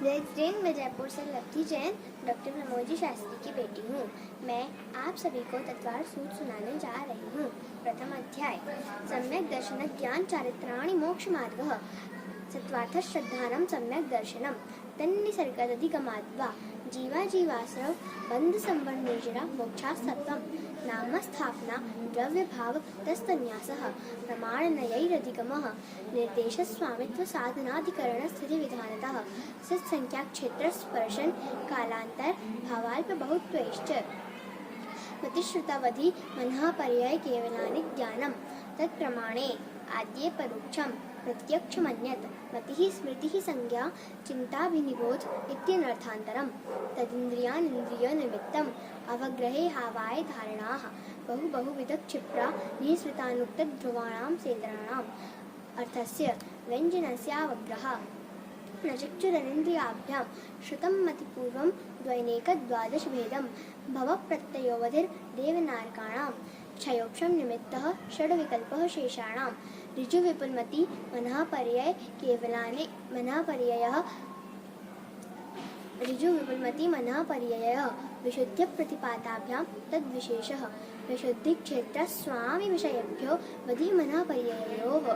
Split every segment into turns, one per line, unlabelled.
मैं जयपुर से lovely Jain doctor प्रमोदी Shastri की बेटी हूँ। मैं आप सभी को तत्वार सूत्र सुनाने जा रही हूँ। प्रथम अध्याय। सम्यक दर्शन ज्ञान चारित्राणि मोक्ष मार्ग सत्वार्थ श्रद्धानं सम्यक दर्शनम तन्निसर्गदधिगमाद्वा जीवा जीवाश्रव बंध संवर्णेजरा मोक्षास्तत्वं नाम स्थापना द्रव्य भाव तस्तन्यासः प्रमाणनयैरधिगमः निर्देश स्वामित्व साधनाधिकरण स्थिति विधानतः सत्संख्या क्षेत्र स्पर्शन कालांतर भावाल्प बहुत्वैश्च प्रतिश्रुतावधि मनः पर्याय केवलानि ज्ञानं तत्प्रमाणे आद्ये परोक्षं प्रत्यक्षमन्यत् मतिः स्मृतिः संज्ञा चिन्ताभिनिबोध इत्यनर्थान्तरं तदिन्द्रियानिन्द्रियनिमित्तम् अवग्रहे हावाय धारणाः बहुविधक्षिप्रा निःसृतानुक्तध्रुवाणां सेन्द्राणाम् अर्थस्य व्यञ्जनस्यावग्रहः न चक्षुरनिन्द्रियाभ्यां श्रुतं मतिपूर्वं द्वैनेकद्वादशभेदं भवप्रत्ययोवधिर्देवनारकाणां क्षयोक्षं निमित्तः षड्विकल्पः शेषाणां ऋजुविपुलमति मनःपर्यय केवलानि मनःपर्ययः विशुद्ध्यप्रतिपादाभ्यां तद्विशेषः विशुद्धिक्षेत्र स्वामी विषयेभ्यो वधिमनःपर्ययोः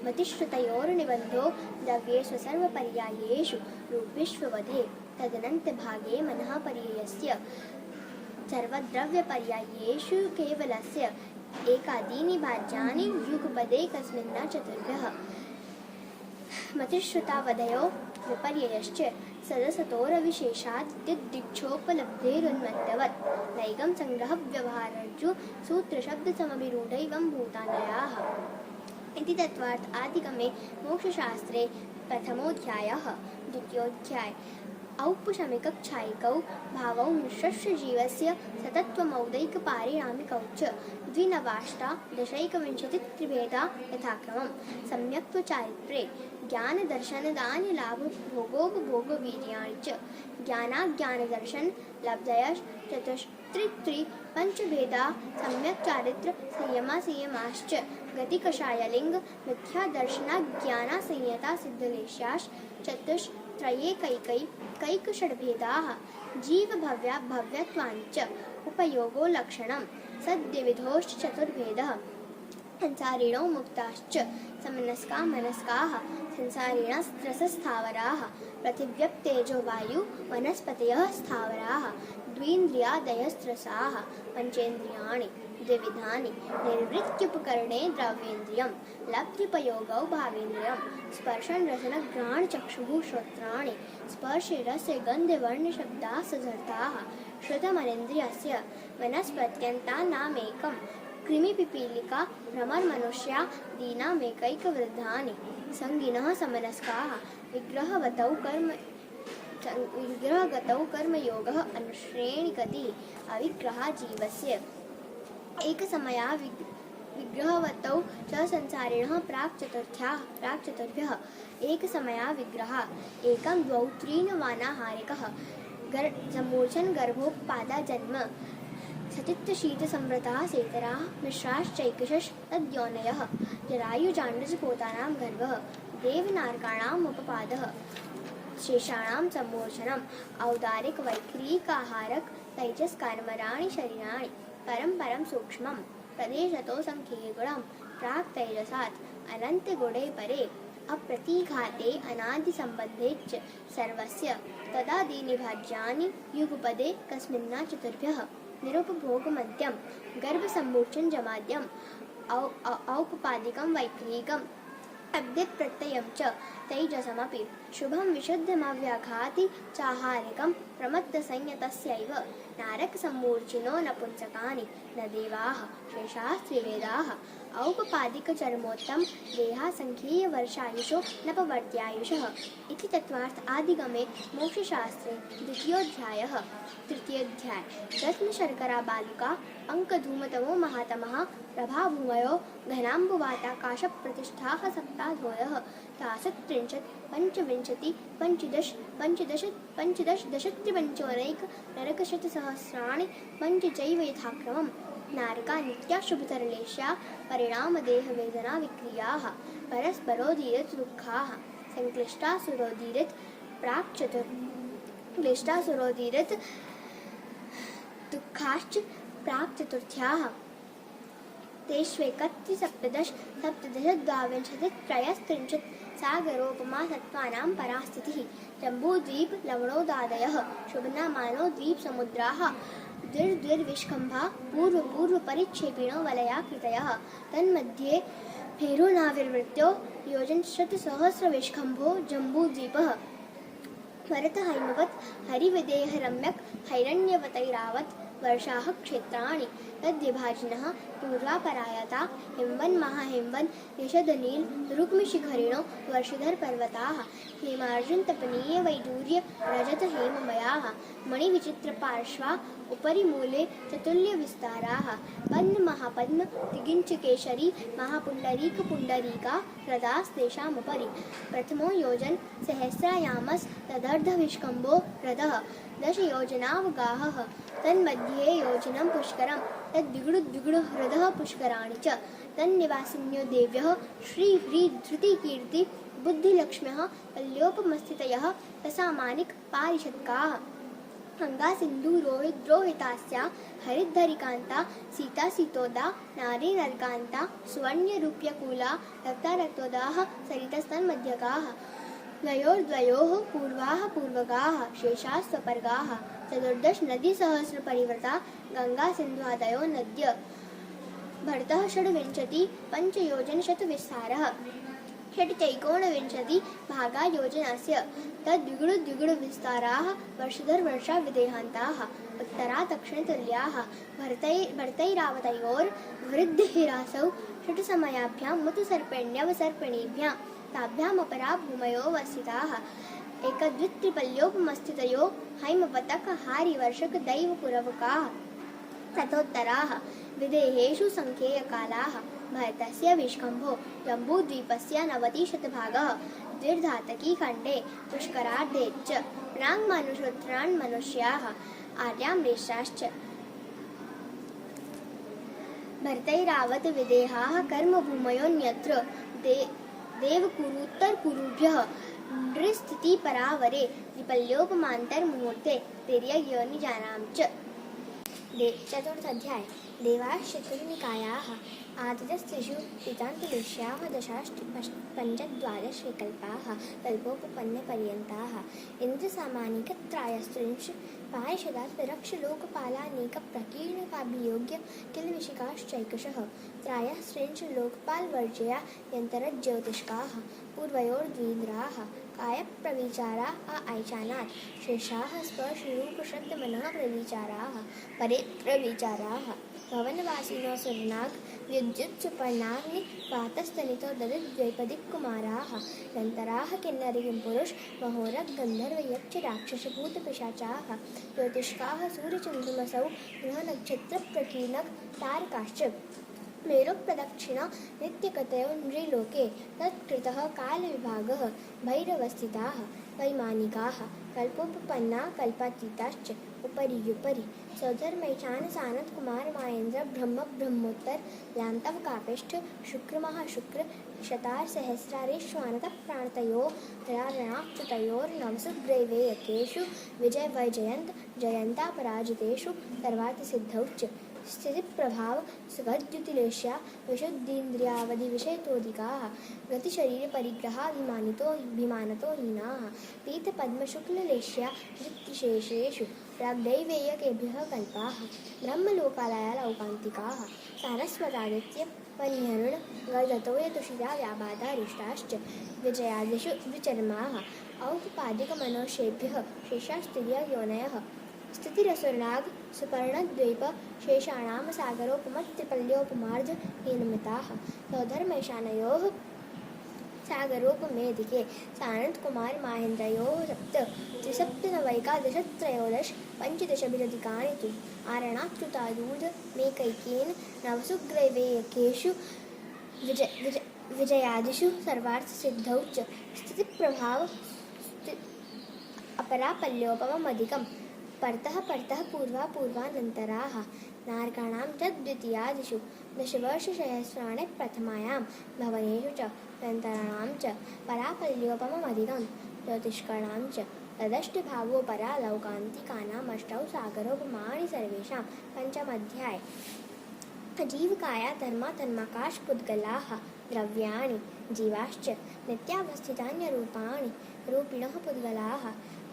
मतिश्रुतयोर्निबन्धो द्रव्येषु सर्वपर्यायेषु रूपेष्ववधे तदनन्तभागे मनःपर्ययस्य सर्वद्रव्यपर्यायेषु केवलस्य एकादीनि भाज्यानि युगपदे कस्मिन् चतुर्भ्यः मतिश्रुतावधयो विपर्ययश्च सदसतोरविशेषादिक्षोपलब्धेरुन्मत्तवत् नैगं संग्रहव्यवहारर्जु सूत्रशब्दसमभिरूढैवं भूतानयाः इति तत्त्वार्थ आदिगमे मोक्षशास्त्रे प्रथमोऽध्यायः। द्वितीयोऽध्याय। औपशमिकक्षायिकौ भावौ मिश्रस्य जीवस्य सतत्वमौदैकपारिणामिकौ च द्विनवाष्टादशैकविंशतित्रिभेदा यथाक्रमं सम्यक्त्वचारित्रे ज्ञानदर्शनदानि लाभभोगोपभोगवीर्याणि च ज्ञानाज्ञानदर्शन लब्धयश्चतुस्त्रित्रि पञ्चभेदा सम्यक् चारित्र संयमाश्च गतिकषायलिङ्ग मिथ्यादर्शनाज्ञानासंयता सिद्धलेशाश्चतुस्त्रयेकैकषड्भेदाः जीवभव्याभव्यत्वाञ्च उपयोगो लक्षणं सद्विविधोश्च चतुर्भेदः संसारिणो मुक्ताश्च समनस्का मनस्काः संसारिणस्त्रसस्थावराः पृथिव्यप्तेजो वायु वनस्पतयः स्थावराः द्वीन्द्रियादयस्त्रसाः पञ्चेन्द्रियाणि द्विविधानि निर्वृत्त्युपकरणे द्रव्येन्द्रियं लब्ध्युपयोगौ भावेन्द्रियं स्पर्शन रसन घ्राण चक्षुः श्रोत्राणि स्पर्शे रसे गन्धे वर्णशब्दाः सजर्ताः श्रुतमनेन्द्रियस्य वनस्पत्यन्तानामेकं कृमिपिपीलिका भ्रमरमनुष्या दीनामेकैकवृद्धानि संगिनः समनस्काः विग्रहगतौ कर्मयोगः अनुश्रेणिकति अविग्रहा जीवस्य एकसमया विग्रहवतौ च संसारिणः प्राक्चतुर्भ्यः एकसमया विग्रहा एकं द्वौ त्रीनवानाहारिकः सम्मूर्छन् गर्भोपादाजन्म सचित्तशीतसंवृताः सेतराः मिश्राश्चैकशस्तद्योनयः जरायुजाण्डजपोतानां गर्भः देवनारकाणामुपपादः शेषाणां सम्मोचनम् औदारिकवैक्रीकाहारक तैजस्कर्मराणि शरीराणि परं सूक्ष्मं प्रदेशतो संख्येयगुणं प्राक्तैजसात् अनन्तगुणे परे अप्रतिघाते अनादिसम्बन्धे च सर्वस्य तदादीनि भाज्यानि युगपदे कस्मिन्ना चतुर्भ्यः निरुपभोगमद्यं गर्भसम्मूर्छन जमाद्यम् औपपादिकं वैक्रीकम् अद्यप्रत्ययं च तैजसमपि शुभं विशुद्धमव्याघाति चाहारिकं प्रमत्तसंयतस्यैव नारकसम्मूर्छिनो नपुंसकानि न देवाः शेषाः त्रिवेदाः औपपादिकचर्मोत्तम देहासङ्ख्येयवर्षायुषो नपवर्त्यायुषः इति तत्त्वार्थ आदिगमे मोक्षशास्त्रे द्वितीयोऽध्यायः। तृतीयोऽध्याय। रत्नशर्कराबालुका अङ्कधूमतमो महातमः प्रभाभूमयो घनाम्बुवाताकाशप्रतिष्ठाः सप्ताधोयः तासत्त्रिंशत् पञ्चविंशति पञ्चदशत्रिपञ्चोनैक नरकशतसहस्राणि पञ्चचैव यथाक्रमं नारका नित्या शुभतरलेशा परिणामदेहवेदना विक्रियाः परस्परोदीरित दुःखाः संक्लिष्टा सुरोदीरित प्राक् चतुर्क्लिष्टासुरोदीरित दुःखाश्च प्राक् चतुर्थ्याः तेष्वेकत्रि सप्तदश द्वाविंशतिः त्रयस्त्रिंशत् सागरोपमा सत्त्वानां परास्थितिः जम्बूद्वीप लवणोदादयः शुभनामानो द्वीपसमुद्राः द्विर्विष्कम्भा पूर्वपरिक्षेपिणो वलयाकृतयः तन्मध्ये भेरुनाविर्वृत्यो योजनशतसहस्रविष्कम्भो जम्बूद्वीपः भरतहैमवत् हरिविदेह रम्यक् हैरण्यवतैरावत् वर्षाः क्षेत्राणि तद्विभाजिनः पूर्वापरायता हिमवन् महाहिमवन् निषदनील रुक्मिशिखरिणो वर्षधरपर्वताः हेमार्जुनतपनीय वैडूर्य रजत हेममयाः मणिविचित्रपार्श्वा उपरि मूले चतुल्यविस्ताराः पद्ममहापद्म तिगिञ्चकेशरी महापुण्डरीकपुण्डरीका हृदास्तेषामुपरि प्रथमो योजन सहस्रायामस्तदर्धविष्कम्भो हृदः 10 योजनावगाहः तन्मध्ये योजनं पुष्करं तद्विगुडुद्विगुडु हृदः पुष्कराणि च तन्निवासिन्यो देव्यः श्रीह्रीधृतिकीर्ति बुद्धिलक्ष्म्यः पल्योपमस्थितयः तसामानिक पारिषत्काः गङ्गासिन्धुरोहितास्या हरिद्धरिकान्ता सीता सीतोदा नारी नरकान्ता सुवर्ण्यरूप्यकूला रक्तारक्तोदाः सरितस्तन्मध्यगाः द्वयोर्द्वयोः पूर्वाः पूर्वगाः शेषाः स्वपर्गाः 14 नदीसहस्रपरिवृता गङ्गासिन्ध्वादयो नद्य भरतः 26 पञ्चयोजनशतविस्तारः षट्चैकोनविंशति भागा योजनस्य तद्विगुडुद्विगुडुविस्ताराः वर्षधरवर्षा विदेहान्ताः उत्तरा दक्षिणतुल्याः भरतैरावतयोर्वृद्धिरासौ षट्समयाभ्यां मुतुसर्पिण्यवसर्पिणीभ्यां ताभ्यामपरा भूमयो वस्थिताः एकदद्वित्रिपल्योपमस्थितयो हैमवतक हारिवर्षक दैवपुरवकाः ततोत्तराः विदेहेषु संख्येयकालाः भरतस्य विष्कम्भो जम्बूद्वीपस्य 90 शतभागः द्विर्धातकी खण्डे पुष्करार्धे च प्राङ्मानुषोत्तरान् मनुष्याः आर्याम्रेषाश्च भरतैरावत विदेहाः कर्मभूमयोऽन्यत्र देवकुरुत्तरकुरुभ्यः नृस्थितिपरावरे विपल्योपमान्तरमुहूर्ते तिर्ययोनिजानां च चतुर्थ अध्याय देवाश्चतुर्निकायाः आदितस्त्रिषु पितान्तदेश्याः दशाष्टपञ्चद्वादश विकल्पाः कल्पोपपन्नपर्यन्ताः इन्द्रसामानिकत्रायस्त्रिंश पारिषदात् रक्षलोकपालानेकप्रकीर्णकाभियोग्य किल विशिकाश्चैकशः त्रायस्त्रिंश लोकपालवर्जया यन्तरज्योतिष्काः पूर्वयोर्द्विन्द्राः कायप्रविचारा ऐचानात् शेषाः स्पर्शरूपशब्दमनः प्रविचाराः परे प्रविचाराः भवनवासिनो सुरनाग विद्युच्चपर्णाग्नि वातस्तनितो ददद्वैपदिक्कुमाराः दन्तराः किन्नरिपुरुष महोरग गन्धर्वयक्ष राक्षसभूतपिशाचाः ज्योतिष्काः सूर्यचन्द्रमसौ ग्रहनक्षत्रप्रकीर्णक तारकाश्च मेरुप्रदक्षिणा नित्यकतयो नृलोके तत्कृतः कालविभागः भैरवस्थिताः वैमानिकाः कल्पोपपन्ना कल्पातीताश्च उपरि सौधर्मैशान सानत कुमार मायेन्द्र ब्रह्मोत्तर लान्तवकापेष्ठ शुक्रमहाशुक्र शतार सहस्रारेश्वानत प्राणतयो रणा-च्युतयोर्नवसुग्रीवेयकेषु विजयवैजयन्त जयन्ता पराजितेषु सर्वार्थसिद्धौ च स्थितिप्रभाव सुखद्युतिलेश्या विशुद्धीन्द्रियावधिविषयतोऽधिकाः गतिशरीरपरिग्रहाभिमानतो हीनाः पीतपद्मशुक्ललेश्या वृत्तिशेषेषु प्राग्दैवेयकेभ्यः कल्पाः ब्रह्मलोकालयालौकान्तिकाः सारस्वतादित्य वह्निहरुण गर्दतोयतुषिता व्याबाधारिष्टाश्च विजयादिषु विचर्माः औपपादिकमनोषेभ्यः शेषास्त्रिययोनयः स्थितिरसुरनाग सुपर्णद्वैप शेषाणां सागरोपमत्रिपल्योपमार्ज हीनमिताः सौधर्मैशानयोः सागरोपमेधिके सानन्दकुमार माहेन्द्रयोः त्रिसप्तनवैकादशत्रयोदश पञ्चदशभिरधिकानि तु आरणाच्युतायूर्धमेकैकेन नवसुग्रीवेयकेषु विजयादिषु सर्वार्थसिद्धौ च स्थितिप्रभाव अपरापल्योपममधिकम् परतः पूर्वानन्तराः नारकाणां च द्वितीयादिषु दशवर्षसहस्राणि प्रथमायां भवनेषु च नन्तराणां च परापल्योपममधिकं ज्योतिष्कणां च तदष्टभावो परालौकान्तिकानामष्टौ सागरोपमाणि सर्वेषां। पञ्चमोऽध्याय जीवकाया धर्माकाशपुद्गलाः द्रव्याणि जीवाश्च नित्यावस्थितान्यरूपाणि रूपिणः पुद्गलाः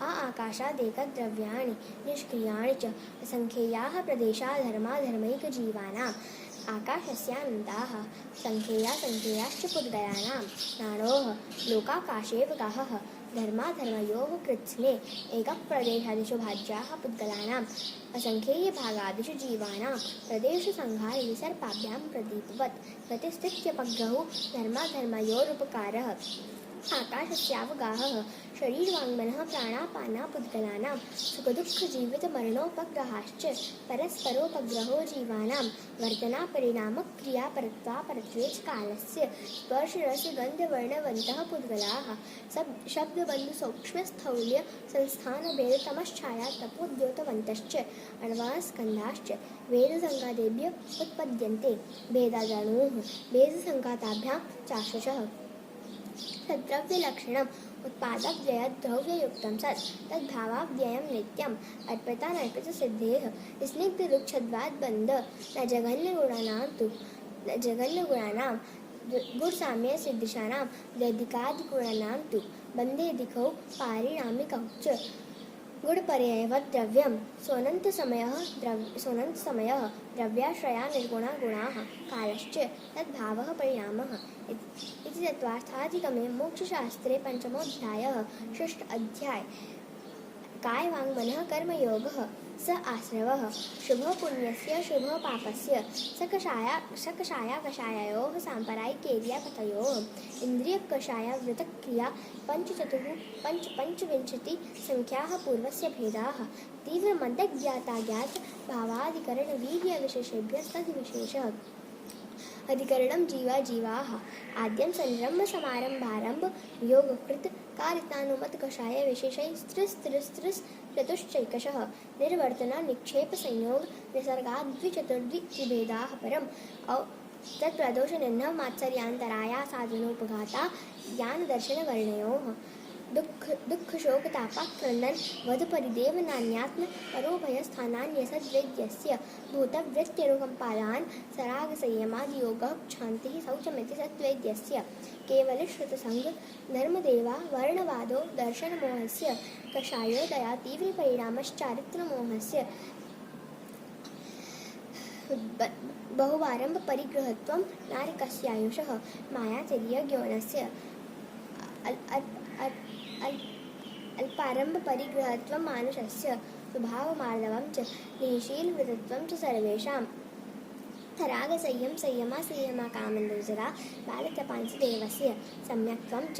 आकाशादेकद्रव्याणि निष्क्रियाणि च असङ्ख्येयाः प्रदेशा धर्माधर्मैकजीवानाम् आकाशस्यानन्ताः सङ्ख्येयाश्च पुद्गलानां नाणोः लोकाकाशेव गाहः धर्माधर्मयोः कृत्स्ने एकप्रदेशादिषु भाज्याः पुद्गलानाम् असङ्ख्येयभागादिषु जीवानां प्रदेशसंहारविसर्पाभ्यां प्रदीपवत् गतिस्थित्यपग्रहो धर्माधर्मयोरुपकारः आकाशस्यावगाहः शरीरवाङ्मनः प्राणापाना पुद्गलानां सुखदुःखजीवितमरणोपग्रहाश्च परस्परोपग्रहो जीवानां वर्तनापरिणामक्रियापरत्वापरत्वे च कालस्य स्पर्शरसगन्धवर्णवन्तः पुद्गलाः शब्दबन्धुसौक्ष्म्यस्थौल्य संस्थानभेदतमश्छाया तपोद्योतवन्तश्च अण्वास्कन्धाश्च वेदसङ्गादेभ्य उत्पद्यन्ते भेदादणुः भेदसङ्घाताभ्यां चाशुषः तद्द्रव्यलक्षणम् उत्पादव्ययद्रव्ययुक्तं सत् तद्भावाव्ययं नित्यम् अर्पितानर्पितसिद्धेः स्निग्धदुःखद्वाद्बन्ध न जघन्यगुणानां गुणसाम्यसिद्धिशानां वैदिकादिगुणानां तु बन्धेऽधिकौ पारिणामिकौ च गुणपर्ययवद्द्रव्यं सोऽनन्तसमयः द्रव्याश्रया निर्गुणा गुणाः कालश्च तद्भावः परिणामः इति तत्त्वार्थाधिगमे मोक्षशास्त्रे पञ्चमोऽध्यायः षष्ठ अध्याय कायवाङ्मनः कर्मयोगः स आश्रवः शुभपुण्यस्य शुभपापस्य सकषायाकषाययोः साम्प्रदायिकेर्यापतयोः इन्द्रियकषायव्रतक्रिया पञ्चविंशतिसङ्ख्याः पूर्वस्य भेदाः तीव्रमन्दज्ञाताज्ञातभावाधिकरणवीर्यविशेषेभ्यस्तद्विशेषः अधिकरणं जीवाः आद्यं संरम्भसमारम्भारम्भ योगकृत कारितानुमतकषाय विशेषैस्त्रिस्त्रिस्त्रिस्चतुश्चैकशः निर्वर्तना निक्षेप संयोग निसर्गाद्विचतुर्द्विभेदाः परम् तत्प्रदोषनिह्नव मात्सर्यान्तराया साधनोपघाता ज्ञानदर्शनवर्णयोः दुःखशोकतापाक्रन्दन वधपरिदेवनान्यात्म परोभयस्थानान्यसद्वेद्यस्य भूतवृत्त्यनुकम्पादान् सरागसंयमादियोगः क्षान्तिः शौचमिति सद्वेद्यस्य केवलश्रुतसङ्ग धर्मदेवा वर्णवादो दर्शनमोहस्य कषायोदया तीव्रपरिणामश्चारित्रमोहस्य बहुवारम्भपरिग्रहत्वं नारिकस्यायुषः मायातिर्यज्ञोनस्य अल्पारम्भपरिग्रहत्वं मानुषस्य स्वभावमार्दवं च निःशीलवृतत्वं च सर्वेषां रागसंयमा बालत्यपांसदेवस्य सम्यक्त्वं च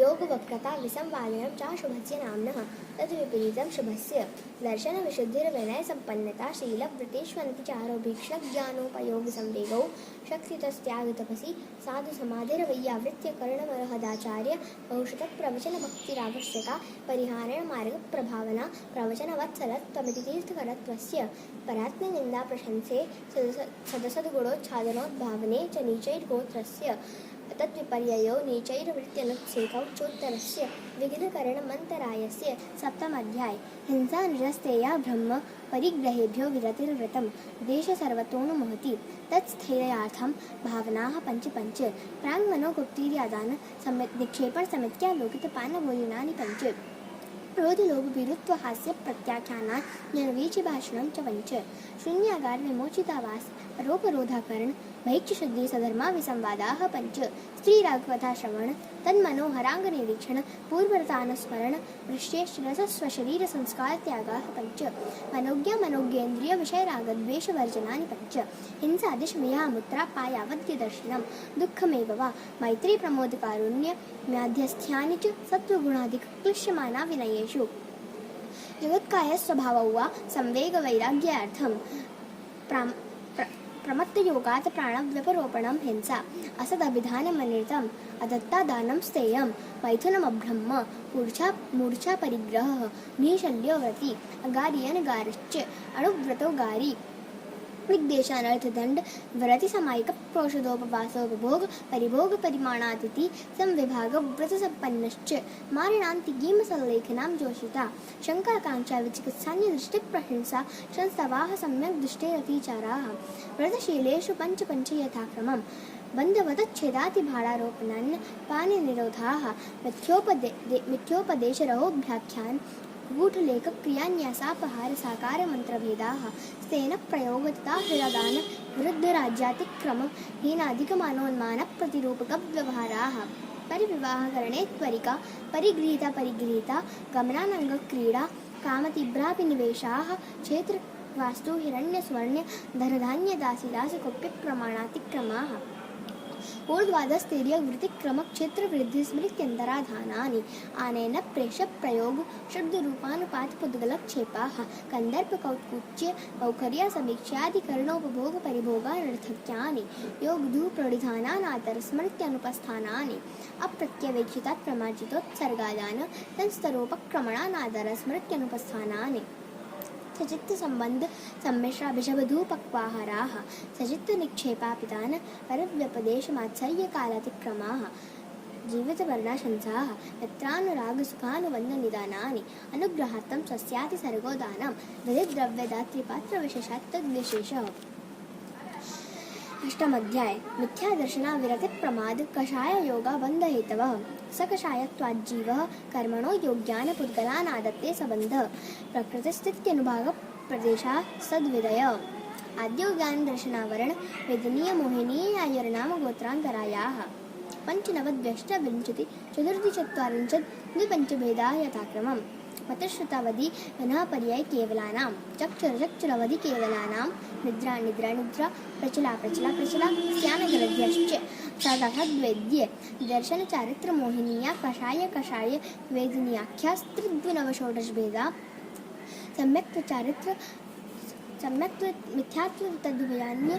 योगवक्रता विसंवादनं चाशुभस्य नाम्नः तद्विपरीतं शुभस्य दर्शनविशुद्धिर्विनयसम्पन्नता शीलवृत्तेष्वन्तिचारोभीक्ष्णज्ञानोपयोगसंवेगौ शक्तितस्त्यागतपसि साधुसमाधिर्वैयावृत्यकरणमर्हदाचार्य बहुशतप्रवचनभक्तिरावश्यका परिहारणमार्गप्रभावना प्रवचनवत्सलत्वमिति तीर्थकरत्वस्य परात्मनिन्दाप्रशंसे सदसद्गुणोच्छादनोद्भावने च नीचैर्गोत्रस्य तद्विपर्ययो नीचैर्वृत्त्यनुच्छेकौ चोत्तरस्य विघ्नकरणमन्तरायस्य सप्तमोऽध्याय हिंसा निरस्तेया ब्रह्म परिग्रहेभ्यो विरतिर्व्रतं देशसर्वतोऽनुमोहति तत्स्थैर्यार्थं भावनाः पञ्च प्राङ्मनोगुप्तिर्यादान निक्षेपणसमित्यालोकितपानभोजनानि पञ्च क्रोधलोभविरुत्वहास्यप्रत्याख्यानान् जनवीचिभाषणं च पञ्च शून्यागारविमोचितावास परोपरोधाकरण भैक्षशुद्धि सधर्मा विसंवादाः पञ्च स्त्रीरागकथाश्रवण तन्मनोहराङ्गनिरीक्षण पूर्वरतानुस्मरण वृष्टेश्रसस्वशरीरसंस्कारत्यागाः पञ्च मनोज्ञेन्द्रियविषयरागद्वेषवर्जनानि पञ्च हिंसादिशमयामुत्रापायावद्यदर्शनं दुःखमेव वा मैत्री प्रमोदकारुण्य म्याध्यस्थ्यानि च सत्त्वगुणादिक्लिश्यमाना विनयेषु जगत्कायस्वभावौ वा संवेगवैराग्यार्थं प्रमत्तयोगात् प्राणव्यपरोपणं हिंसा असदभिधानमनिर्तम् अदत्तादानं स्थेयं मैथुनमब्रह्म मूर्छापरिग्रहः निशल्योव्रति अगार्यनगारश्च अणुव्रतो गारी विद्वेषानर्थ दंड व्रति समायिक प्रोषदोपवासोपभोग परिभोग परिमाणातिथि संविभाग व्रत संपन्नश्च मारणांति गीम संलेखनां जोषिता शंकाकांक्षा विचिकित्सान्य दृष्टि प्रहिंसा संस्तवाः सम्यक् दृष्टे रतिचाराः व्रतशीलेषु पंच पंच यथाक्रमम् बंधवतच्छेदाति भाड़ारोपणान् पानि निरोधाः मिथ्योपदेशरहोभ्याख्यान् गूढ़लेख क्रियान्यासापहार साकार मंत्रभेदाः स्तेन प्रयोग तथा हृदान विरुद्ध राज्यातिक्रम हीनाधिकमानोन्मान प्रतिरूपक व्यवहाराः परिविवाहकरणे त्वरिका परिगृहीता गमनानंग क्रीड़ा कामतीव्राभिनिवेशाः क्षेत्र वास्तु हिरण्यस्वर्ण्य धनधान्य दासीदास कुप्य प्रमाणातिक्रमाः ऊर्ध्वाधस्तेर्य वृत्तिक्रम क्षेत्र वृद्धि स्मृत्यन्तराधानानि आनेन प्रेष प्रयोग शब्द रूपानुपात पुद्गलक्षेपाः कंदर्प कौत्कुच्य कौकर्य समीक्षाधिकरणोपभोग परिभोगानर्थक्यानि योगधू प्रौढिधानानातर स्मृत्यनुपस्थानानि अप्रत्यवेक्षितात् प्रमार्जितोत्सर्गादान संस्तरोपक्रमणानादर स्मृत्यनुपस्थानानि सचित्त संबंध सम्मिश्राभिषवधूपक्वाहाराः सचित्त निक्षेपापितान् परव्यपदेश मात्सर्य कालातिक्रमाः जीवितवर्णाशंसाः यत्रानुराग सुखानुबन्ध निदानानि अनुग्रहार्थं स्वस्याति सर्गोदानं विधिद्रव्यदात्रिपात्र विशेषात् तद्विशेषः अष्टमध्याय मिथ्यादर्शना विरति प्रमाद कषाय योगा बंध हेतवः सकषायत्वाज्जीवः कर्मणो योग्यान पुद्गलानादत्ते सबंध प्रकृतिस्थित्यनुभाग प्रदेशा सद्विदय आद्यो ज्ञान दर्शनावरण वेदनीय मोहिनीय आयुर्नाम गोत्रान्तरायाः पंचनवद्व्यष्टविंशति चतुर्दिचत्वारिंशत् द्विपञ्चभेदा यथाक्रमम् मतश्रुतावधि मनः पर्याय केवलानां चक्षुरवधि केवलानां निद्रा निद्रा निद्रा प्रचला प्रचला प्रचला स्यानगरध्यश्च सदाहद्वेद्य दर्शन चारित्र मोहिनीया कषाय कषाय वेदिनीयाख्यास्त्रिद्विनवषोडशभेदा सम्यक्त्व चारित्र सम्यक्त्व मिथ्यात्व तदुभयान्य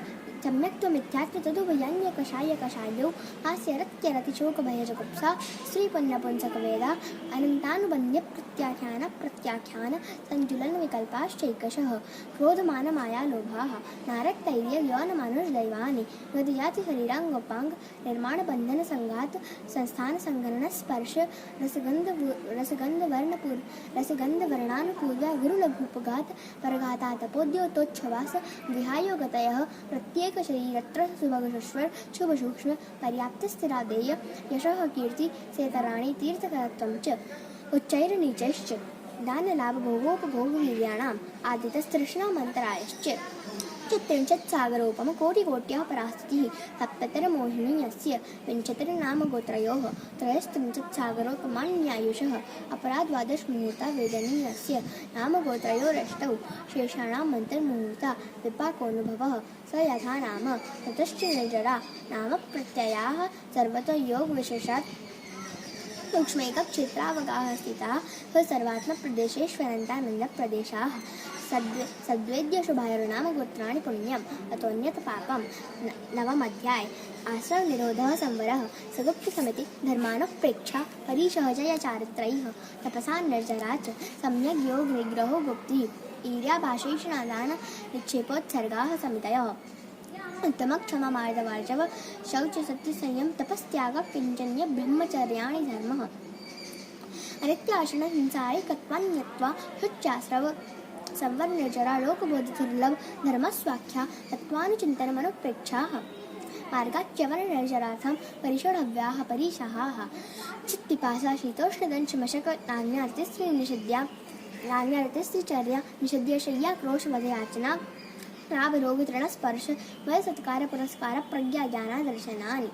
सम्यक्त्व मिथ्यात्व तदुभयान्य कषाय कषायौ हास्यरत्यरतिशोकभयजगुप्सा स्त्रीपुण्यपुंसकवेदा अनन्तानुबन्ध्य प्रत्याख्यान संजुलन विकल्पाश्चैकशः क्रोधमान माया लोभाः नारक्तैर्य यौनमानुषदैवानि गतिजाति शरीराङ्गोपाङ्ग निर्माण बंधन संघात संस्थान संगणन स्पर्श रसगंधवर्णानुपूर्व्या गुरुलघुपघात परघातातपोद्योतोच्छवास विहायो गतयः प्रत्येक शरीरत्र सुभगश्वर शुभ सूक्ष्म पर्याप्त स्थिरादेय यशः कीर्ति सेतराणि तीर्थकरत्वं च उच्चैर्नीचैश्च दानलाभ भोगोपभोग वीर्याणाम् आदितस्तृष्णामन्तरायश्च चत्रिंशत् सागरोपम कोटिकोट्यः परास्थितिः सप्ततर मोहिनीयस्य विंशतिर्नाम गोत्रयोः त्रयस्त्रिंशत् सागरोपमान्यायुषः अपरा द्वादशमुहूर्ता वेदनीयस्य नाम गोत्रयोरष्टौ शेषाणां मन्त्रमुहूर्ता विपाकोऽनुभवः स यथा नाम ततश्च निर्जरा नाम प्रत्ययाः सर्वतो योगविशेषात् सूक्ष्मैकक्षेत्रावगाः स्थिताः सर्वात्मप्रदेशेष्वनन्तानन्दप्रदेशाः सद्वेद्यशुभायुर्नाम गोत्राणि पुण्यम् अतोऽन्यत् पापं नवमध्याय आश्रम निरोधः संवरः सगुप्त समिति धर्मानुप्रेक्षा परिसहजया चारित्रैः तपसा निर्जरा च सम्यग् योग निग्रहो गुप्तिः ईर्याभाषेषणादान निक्षेपोत्सर्गाः समितयः उत्तम क्षमा मार्दवार्जव शौच सत्य संयम तपस्त्याग किंचन्य ब्रह्मचर्याणि धर्मः अनित्याशरण हिंसारिकत्वान्यत्वा शुच्यास्रव संवर निर्जरा लोकबोध दुर्लभ धर्मस्वाख्या तत्त्वानुचिन्तनमनुप्रेक्षाः मार्गाच्यवन निर्जरार्थं परिषोढव्याः परिशाहाः चित्तिपासा शीतोष्णदंशमशक नान्यर्तिस्त्रीचर्या निषद्य शय्या क्रोशवधयाचना लाभ रोग तृण स्पर्श वय सत्कार पुरस्कार प्रज्ञा ज्ञान दर्शनानि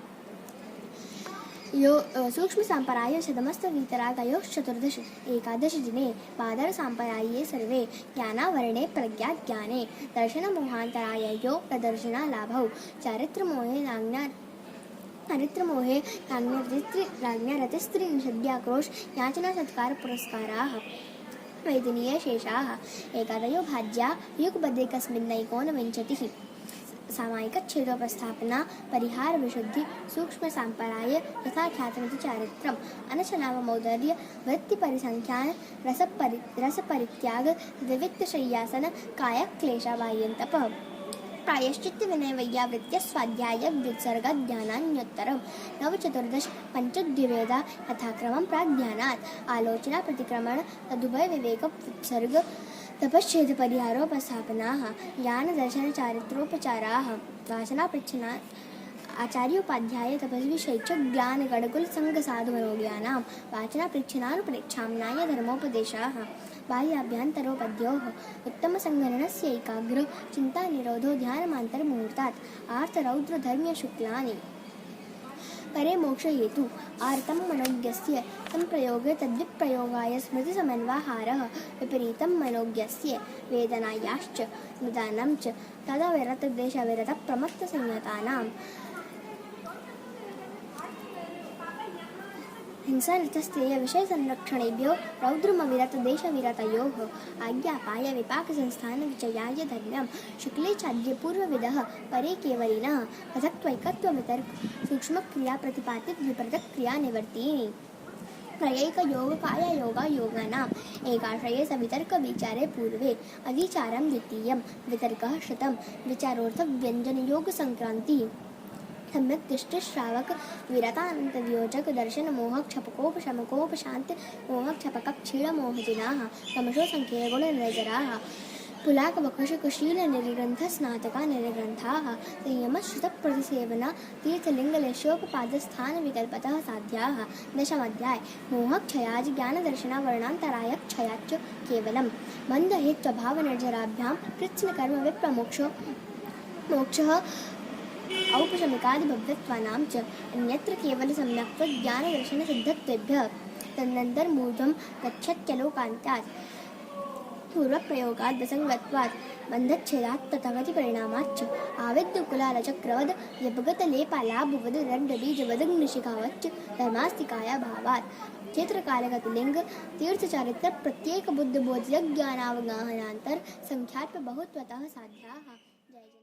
यो सूक्ष्म सांपराय शतमस्त वीतरागयोः चतुर्दश एकादश दिने पादर सांपराये सर्वे ज्ञानावरणे प्रज्ञा ज्ञाने दर्शन मोहांतरायो प्रदर्शना लाभौ चारित्र मोहे नान्यरतिस्त्री निषद्याक्रोश याचना सत्कार पुरस्काराः वेदनीय शेषाः एकादयो भाज्या युगबद्धे कस्मिन्नैकोनविंशतिः सामायिकच्छेदोपस्थापना परिहार विशुद्धि सूक्ष्म सांपराय यथाख्यातमिति चारित्रम् अनशनाममौदर्य वृत्तिपरिसंख्यान रसपरित्याग विविक्तशय्यासन कायक्लेशावायन्तपः प्रायश्चित्त विनय वैयावृत्य स्वाध्याय विसर्ग ध्यानान्योत्तरं नवचतुर्दश पंचद्विवेदा यथाक्रमं प्राध्यानात् आलोचना प्रतिक्रमण तदुभय विवेक विसर्ग तपश्चेद परिहारोपस्थापनाः ज्ञान दर्शन चारित्रोपचाराः वासना प्रच्छना आचार्योपाध्याय तपस्वी शैक्षक ज्ञान गणकुल संघ साधु मनोज्ञानां वाचना परीक्षानुपरीक्षाम्नाय धर्मोपदेशाः बाह्याभ्यन्तरोपद्योः उत्तम संगणनस्य एकाग्र चिंता निरोधो ध्यानमान्तर्मुहूर्तात् आर्तरौद्र धर्म्य शुक्लानि परे मोक्ष हेतु आर्तं मनोज्ञस्य संप्रयोगे तद्विप्रयोगाय स्मृति समन्वाहारः विपरीतं मनोज्ञस्य वेदनायाश्च निदानं च तदविरत देशविरत प्रमत्त संयतानां हिंसारतस्तेय विषय संरक्षणेभ्यो रौद्रमविरत देशविरतयोः आज्ञापाय विपाक संस्थान विजयाय धर्म्यं शुक्ले चाद्य पूर्वविदः परे केवलिनः पृथक्त्वैकत्व वितर्क सूक्ष्मक्रिया प्रतिपादित विपरीत क्रिया निवर्तिनी त्रयैक योग काय योगा योगानाम् एकाश्रये सवितर्क विचारे पूर्वे अधिचारं द्वितीयं वितर्कः शतं विचारोर्थ व्यंजन योग संक्रांति सम्यक दृष्टि श्रावक विरतानंत वियोजक दर्शन मोहक क्षपकोपशमकोपशांत मोहक क्षपक क्षीण मोहजिनाः तमसो संख्ये गुण निर्जराः पुलाक वकश कुशील निर्ग्रंथ स्नातका निर्ग्रंथाः संयम श्रुत प्रतिसेवना तीर्थलिंग लेशोपपाद स्थान विकल्पतः साध्याः दशमध्याय मोहक क्षयाज ज्ञान दर्शना वर्णांतराय क्षयाच केवलम मंद हेत स्वभाव निर्जराभ्याम कृत्स्न कर्म विप्रमोक्षो मोक्षः औपशमिकादिभवत्वानां च अन्यत्र केवल सम्यक्त्व ज्ञान दर्शन सिद्धत्वेभ्यः तदनन्तर मूर्ध्वं गच्छत्यलोकान्तात् पूर्वप्रयोगात् दसंगत्वात् बन्धच्छेदात् तथागति परिणामाच्च आविद्युकुलालचक्रवद व्यपगतलेपालाभुवद दण्डबीजवदग्निशिखावच्च धर्मास्तिकाया भावात् क्षेत्रकालगतलिंग तीर्थचारित्र प्रत्येक बुद्धबोधित ज्ञानावगाहनांतर संख्यात्म बहुत्वतः साध्याः। जय जय।